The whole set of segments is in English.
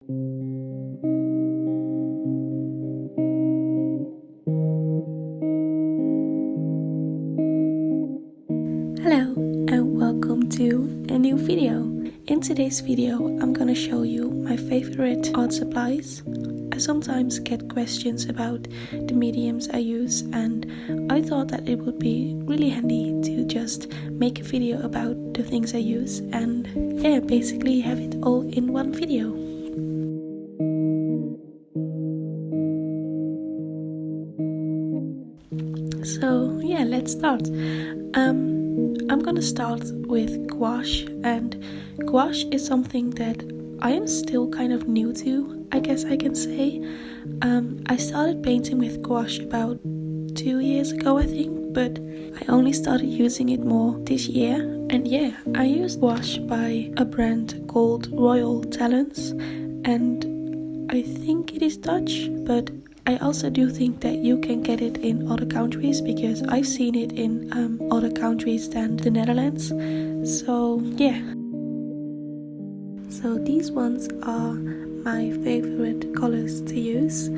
Hello and welcome to a new video. In today's video I'm gonna show you my favorite art supplies. I sometimes get questions about the mediums I use, and I thought that it would be really handy to just make a video about the things I use and basically have it all in one video. So let's start. I'm gonna start with gouache, and gouache is something that I am still kind of new to, I guess I can say. I started painting with gouache about 2 years ago, I think, but I only started using it more this year. And I used gouache by a brand called Royal Talents, and I think it is Dutch, but I also do think that you can get it in other countries, because I've seen it in other countries than the Netherlands. So these ones are my favorite colors to use,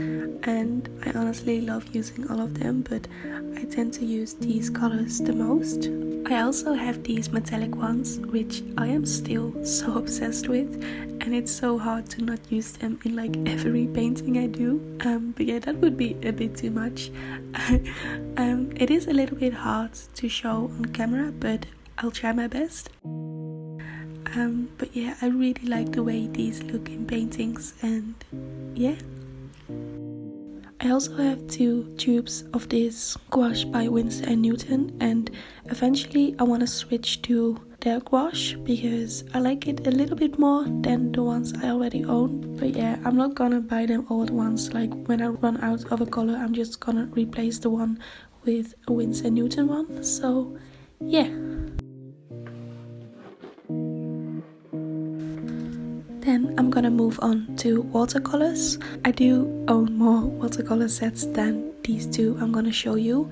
and I honestly love using all of them, but I tend to use these colors the most. I also have these metallic ones, which I am still so obsessed with, and it's so hard to not use them in like every painting I do. But that would be a bit too much. It is a little bit hard to show on camera, but I'll try my best. But I really like the way these look in paintings, and I also have 2 tubes of this gouache by Winsor & Newton, and eventually I want to switch to their gouache because I like it a little bit more than the ones I already own. But I'm not gonna buy them all at once. Like when I run out of a color, I'm just gonna replace the one with a Winsor & Newton one. So Then I'm gonna move on to watercolors. I do own more watercolor sets than these 2 I'm gonna show you,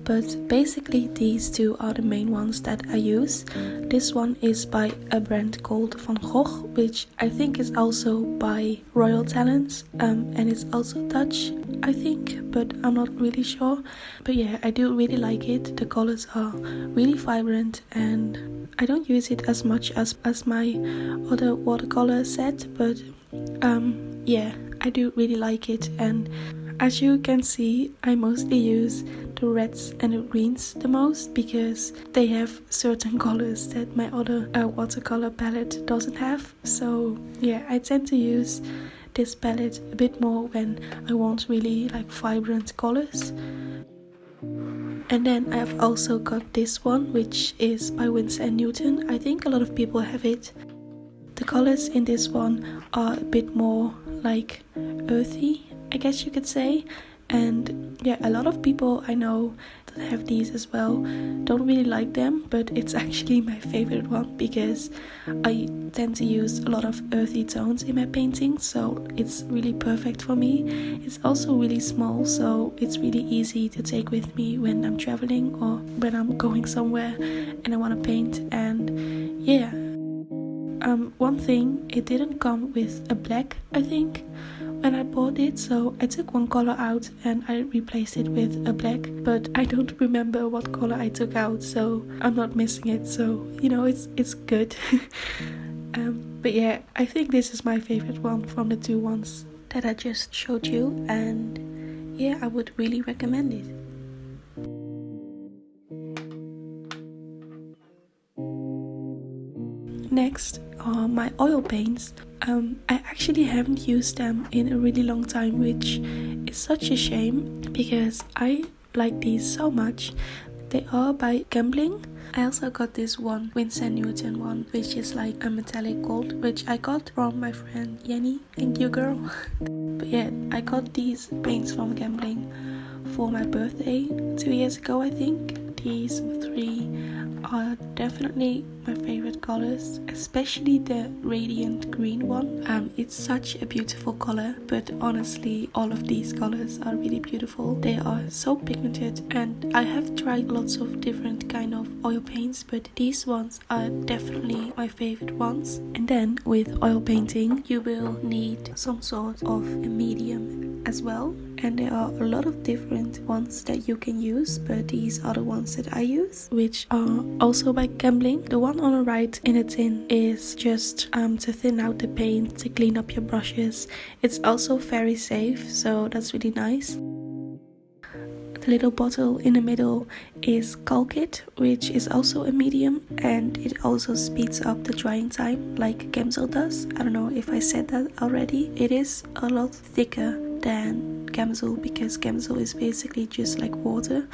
but basically these 2 are the main ones that I use. This one is by a brand called Van Gogh, which I think is also by Royal Talents, and it's also Dutch, I think, but I'm not really sure. But I do really like it. The colors are really vibrant, and I don't use it as much as my other watercolor set, but I do really like it. And as you can see, I mostly use the reds and the greens the most, because they have certain colors that my other watercolor palette doesn't have. So I tend to use this palette a bit more when I want really like vibrant colors. And then I've also got this one, which is by Winsor & Newton. I think a lot of people have it. The colors in this one are a bit more like earthy, I guess you could say. And a lot of people I know that have these as well don't really like them, but it's actually my favorite one because I tend to use a lot of earthy tones in my paintings, so it's really perfect for me. It's also really small, so it's really easy to take with me when I'm traveling or when I'm going somewhere and I want to paint. And one thing, it didn't come with a black, I think, when I bought it, so I took one color out and I replaced it with a black, but I don't remember what color I took out, so I'm not missing it, so it's good. But I think this is my favorite one from the 2 ones that I just showed you, and I would really recommend it. Next are my oil paints. I actually haven't used them in a really long time, which is such a shame because I like these so much. They are by Gambling. I also got this one Winsor & Newton one, which is like a metallic gold, which I got from my friend Jenny. Thank you, girl. But I got these paints from Gambling for my birthday 2 years ago, I think. These 3 are definitely my favorite colors, especially the radiant green one. It's such a beautiful color, but honestly all of these colors are really beautiful. They are so pigmented, and I have tried lots of different kind of oil paints, but these ones are definitely my favorite ones. And then with oil painting you will need some sort of a medium as well, and there are a lot of different ones that you can use, but these are the ones that I use, which are also by Gambling. The one on the right in a tin is just to thin out the paint, to clean up your brushes. It's also very safe, so that's really nice. The little bottle in the middle is Calkit, which is also a medium, and it also speeds up the drying time like Gamsol does. I don't know if I said that already. It is a lot thicker than Gamsol because Gamsol is basically just like water,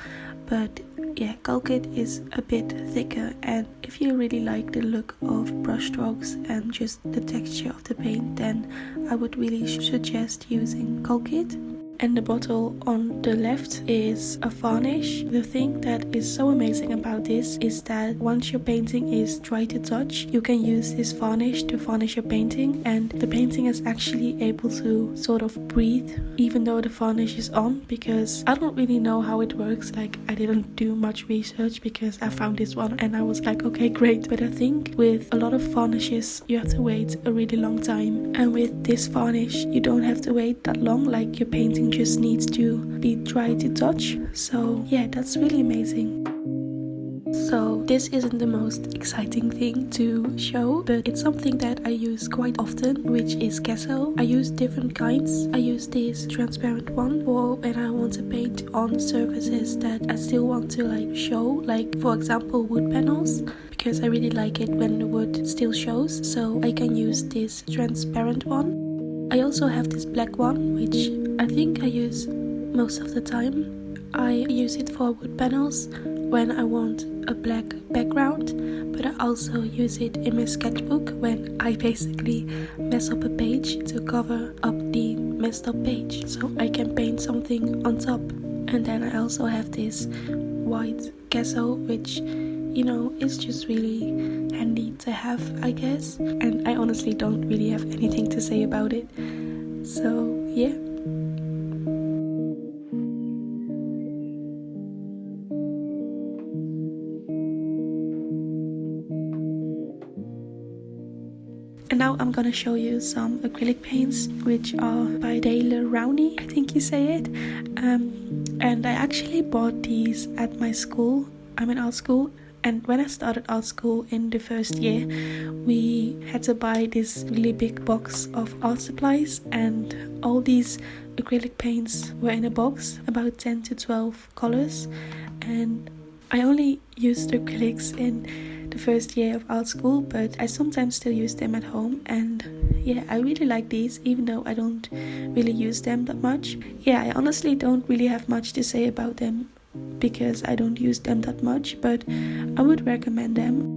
but yeah, Calkit is a bit thicker, and if you really like the look of brush strokes and just the texture of the paint, then I would really suggest using Calkit. And the bottle on the left is a varnish. The thing that is so amazing about this is that once your painting is dry to touch, you can use this varnish to varnish your painting, and the painting is actually able to sort of breathe even though the varnish is on, because I don't really know how it works. Like, I didn't do much research because I found this one and I was like, okay, great. But I think with a lot of varnishes you have to wait a really long time, and with this varnish you don't have to wait that long. Like, your painting just needs to be dry to touch. So yeah, that's really amazing. So this isn't the most exciting thing to show, but it's something that I use quite often, which is gesso. I use different kinds. I use this transparent one for when I want to paint on surfaces that I still want to like show, like for example wood panels, because I really like it when the wood still shows, so I can use this transparent one. I also have this black one, which I think I use most of the time. I use it for wood panels when I want a black background, but I also use it in my sketchbook when I basically mess up a page to cover up the messed up page, so I can paint something on top. And then I also have this white gesso, which, you know, is just really handy to have, I guess, and I honestly don't really have anything to say about it. So yeah. And now I'm gonna show you some acrylic paints, which are by Dale Rowney, I think you say it. And I actually bought these at my school. I'm in art school, and when I started art school in the first year, we had to buy this really big box of art supplies, and all these acrylic paints were in a box, about 10 to 12 colors. And I only used acrylics in the first year of art school, but I sometimes still use them at home, and yeah, I really like these, even though I don't really use them that much. Yeah, I honestly don't really have much to say about them because I don't use them that much, but I would recommend them.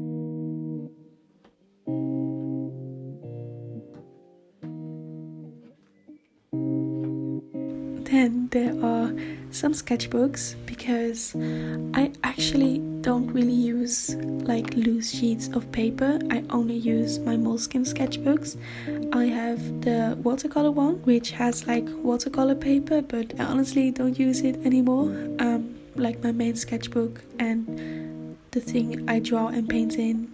Then there are some sketchbooks, because I actually don't really use like loose sheets of paper. I only use my Moleskine sketchbooks. I have the watercolor one, which has like watercolor paper, but I honestly don't use it anymore. Like my main sketchbook and the thing I draw and paint in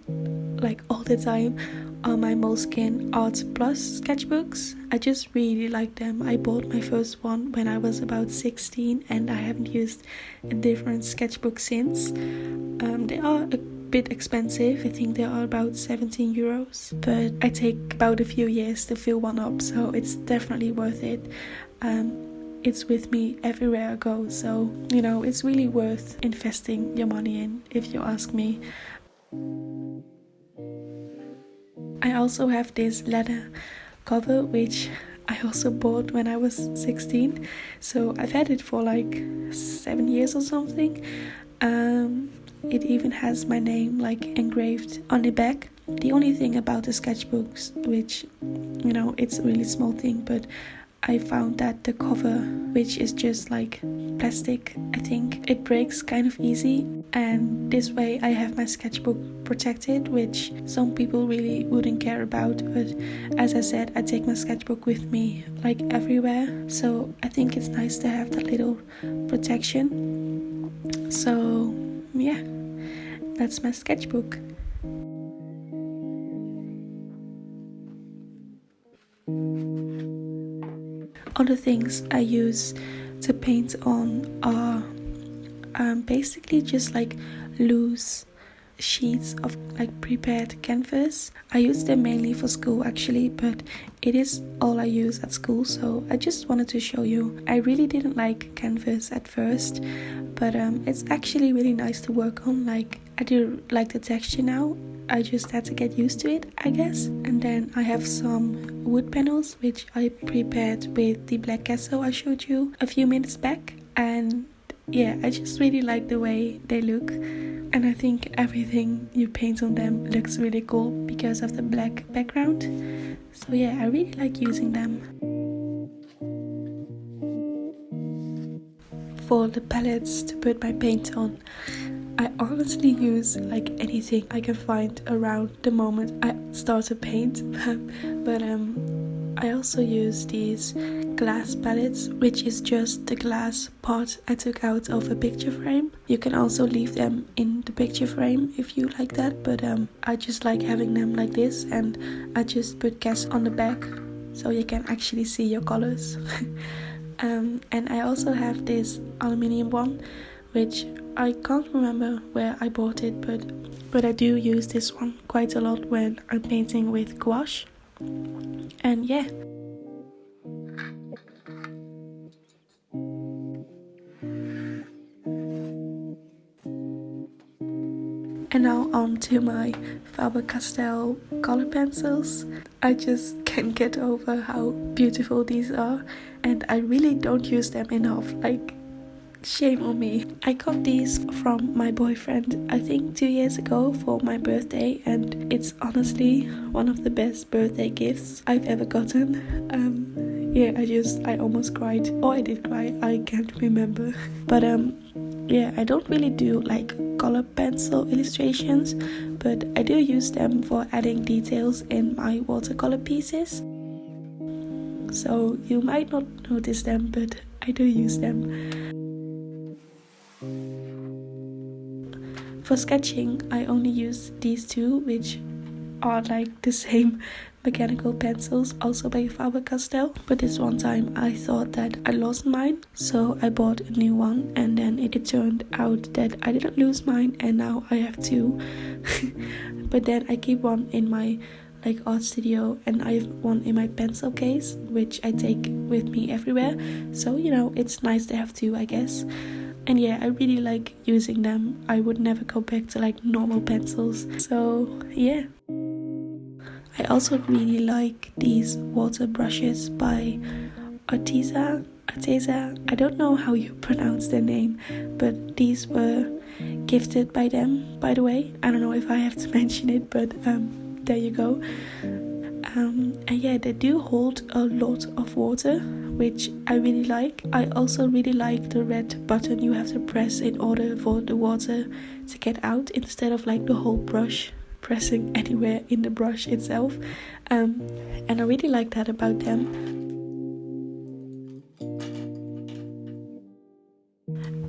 like all the time are my Moleskine Art Plus sketchbooks. I just really like them. I bought my first one when I was about 16, and I haven't used a different sketchbook since. They are a bit expensive. I think they are about 17 euros, but I take about a few years to fill one up, so it's definitely worth it. It's with me everywhere I go, so you know, it's really worth investing your money in, if you ask me. I also have this leather cover, which I also bought when I was 16, so I've had it for like 7 years or something. It even has my name like engraved on the back. The only thing about the sketchbooks, which, you know, it's a really small thing, but I found that the cover, which is just like plastic, I think it breaks kind of easy, and this way I have my sketchbook protected, which some people really wouldn't care about, but as I said, I take my sketchbook with me like everywhere, so I think it's nice to have that little protection. So yeah, that's my sketchbook. Other things I use to paint on are basically just like loose sheets of like prepared canvas. I use them mainly for school actually, but it is all I use at school, so I just wanted to show you. I really didn't like canvas at first, but it's actually really nice to work on. Like, I do like the texture now. I just had to get used to it, I guess. And then I have some wood panels which I prepared with the black gesso I showed you a few minutes back, and yeah, I just really like the way they look, and I think everything you paint on them looks really cool because of the black background. So yeah, I really like using them. For the palettes to put my paint on, I honestly use like anything I can find around the moment I start to paint. But I also use these glass palettes, which is just the glass part I took out of a picture frame. You can also leave them in the picture frame if you like that, but I just like having them like this, and I just put gesso on the back so you can actually see your colors. And I also have this aluminium one, which I can't remember where I bought it, but I do use this one quite a lot when I'm painting with gouache. And yeah. And now on to my Faber-Castell color pencils. I just can't get over how beautiful these are, and I really don't use them enough. Like, shame on me. I got these from my boyfriend, I think 2 years ago for my birthday, and it's honestly one of the best birthday gifts I've ever gotten. Yeah, I almost cried. Or I did cry, I can't remember. But yeah, I don't really do like color pencil illustrations, but I do use them for adding details in my watercolor pieces. So you might not notice them, but I do use them. For sketching, I only use these two, which are like the same mechanical pencils, also by Faber-Castell. But this one time I thought that I lost mine, so I bought a new one, and then it turned out that I didn't lose mine, and now I have two. But then I keep one in my like art studio, and I have one in my pencil case, which I take with me everywhere. So, you know, it's nice to have two, I guess. And yeah, I really like using them. I would never go back to like normal pencils. So yeah. I also really like these water brushes by Arteza. I don't know how you pronounce their name, but these were gifted by them, by the way. I don't know if I have to mention it, but there you go. And yeah, they do hold a lot of water, which I really like. I also really like the red button you have to press in order for the water to get out, instead of like the whole brush pressing anywhere in the brush itself. And I really like that about them.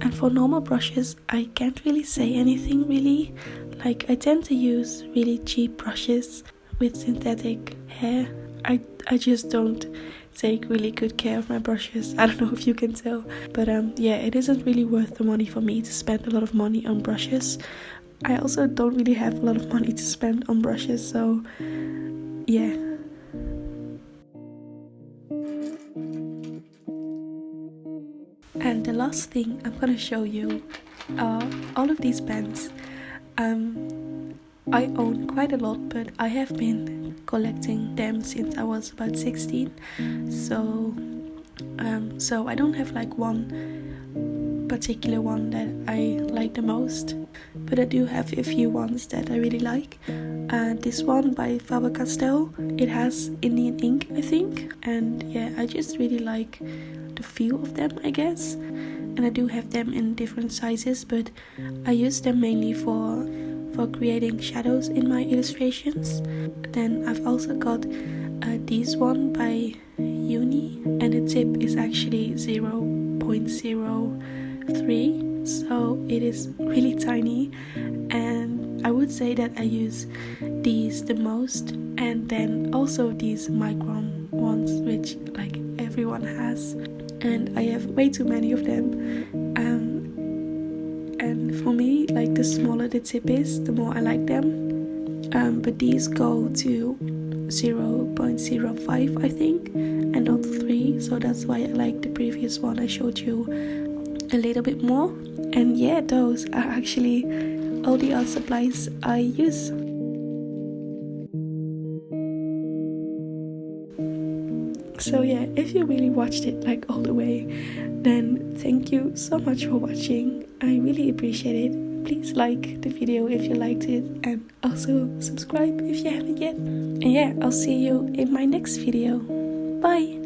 And for normal brushes, I can't really say anything really. Like, I tend to use really cheap brushes with synthetic hair. I just don't take really good care of my brushes. I don't know if you can tell, but yeah, it isn't really worth the money for me to spend a lot of money on brushes. I also don't really have a lot of money to spend on brushes, so yeah. And the last thing I'm gonna show you are all of these pens. I own quite a lot, but I have been collecting them since I was about 16. So I don't have like one particular one that I like the most, but I do have a few ones that I really like. this one by Faber-Castell. It has Indian ink, I think, and yeah, I just really like the feel of them, I guess. And I do have them in different sizes, but I use them mainly for creating shadows in my illustrations. Then I've also got this one by Uni, and the tip is actually 0.03, so it is really tiny, and I would say that I use these the most, and then also these micron ones, which like everyone has, and I have way too many of them. And for me, like, the smaller the tip is, the more I like them. But these go to 0.05, I think, and not 3, so that's why I like the previous one I showed you a little bit more. And yeah, those are actually all the art supplies I use. So yeah, if you really watched it like all the way, then thank you so much for watching. I really appreciate it. Please like the video if you liked it, and also subscribe if you haven't yet. And yeah, I'll see you in my next video. Bye!